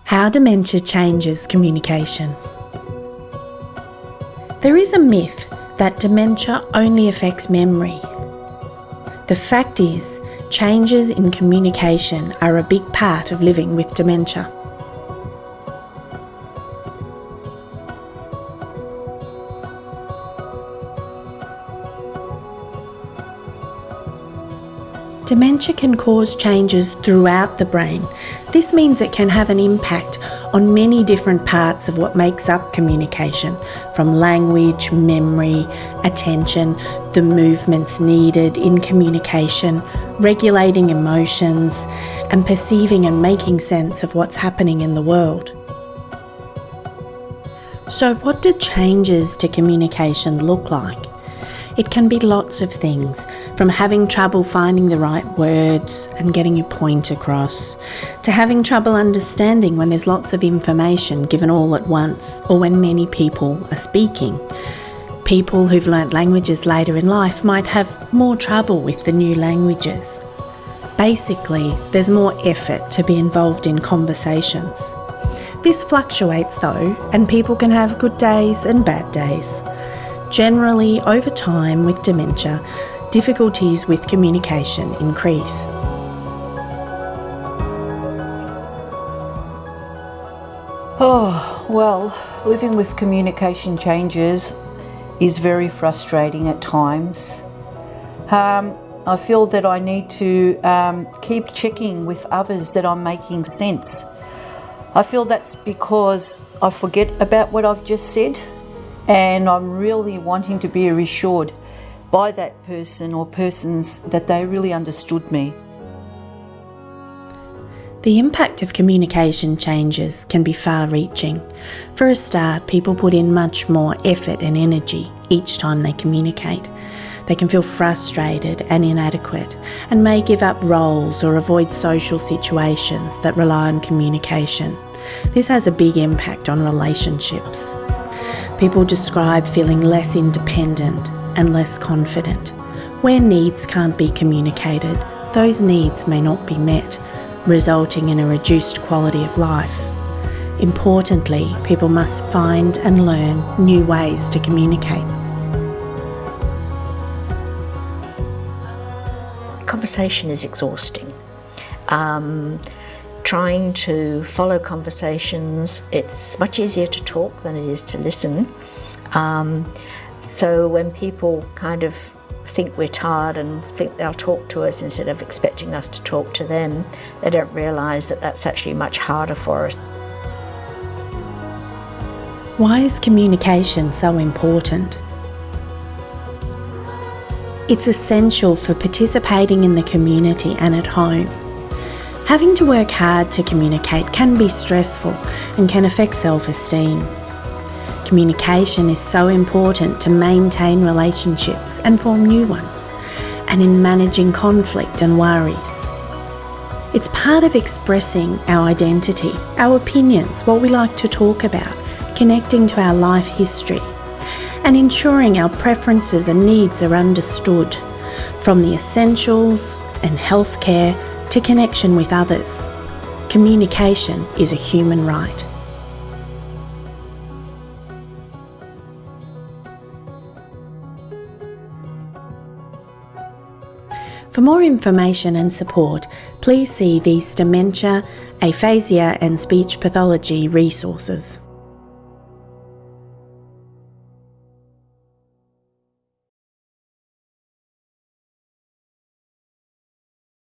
How dementia changes communication. There is a myth that dementia only affects memory. The fact is, changes in communication are a big part of living with dementia. Dementia can cause changes throughout the brain. This means it can have an impact on many different parts of what makes up communication, from language, memory, attention, the movements needed in communication, regulating emotions, and perceiving and making sense of what's happening in the world. So what do changes to communication look like? It can be lots of things, from having trouble finding the right words and getting your point across, to having trouble understanding when there's lots of information given all at once, or when many people are speaking. People who've learnt languages later in life might have more trouble with the new languages. Basically, there's more effort to be involved in conversations. This fluctuates though, and people can have good days and bad days. Generally, over time with dementia, difficulties with communication increase. Oh, well, living with communication changes is very frustrating at times. I feel that I need to keep checking with others that I'm making sense. I feel that's because I forget about what I've just said, and I'm really wanting to be reassured by that person or persons that they really understood me. The impact of communication changes can be far-reaching. For a start, people put in much more effort and energy each time they communicate. They can feel frustrated and inadequate and may give up roles or avoid social situations that rely on communication. This has a big impact on relationships. People describe feeling less independent and less confident. Where needs can't be communicated, those needs may not be met, resulting in a reduced quality of life. Importantly, people must find and learn new ways to communicate. Conversation is exhausting. Trying to follow conversations, it's much easier to talk than it is to listen. So when people kind of think we're tired and think they'll talk to us instead of expecting us to talk to them, they don't realise that that's actually much harder for us. Why is communication so important? It's essential for participating in the community and at home. Having to work hard to communicate can be stressful and can affect self-esteem. Communication is so important to maintain relationships and form new ones, and in managing conflict and worries. It's part of expressing our identity, our opinions, what we like to talk about, connecting to our life history, and ensuring our preferences and needs are understood, from the essentials and healthcare to connection with others. Communication is a human right. For more information and support, please see these dementia, aphasia and speech pathology resources.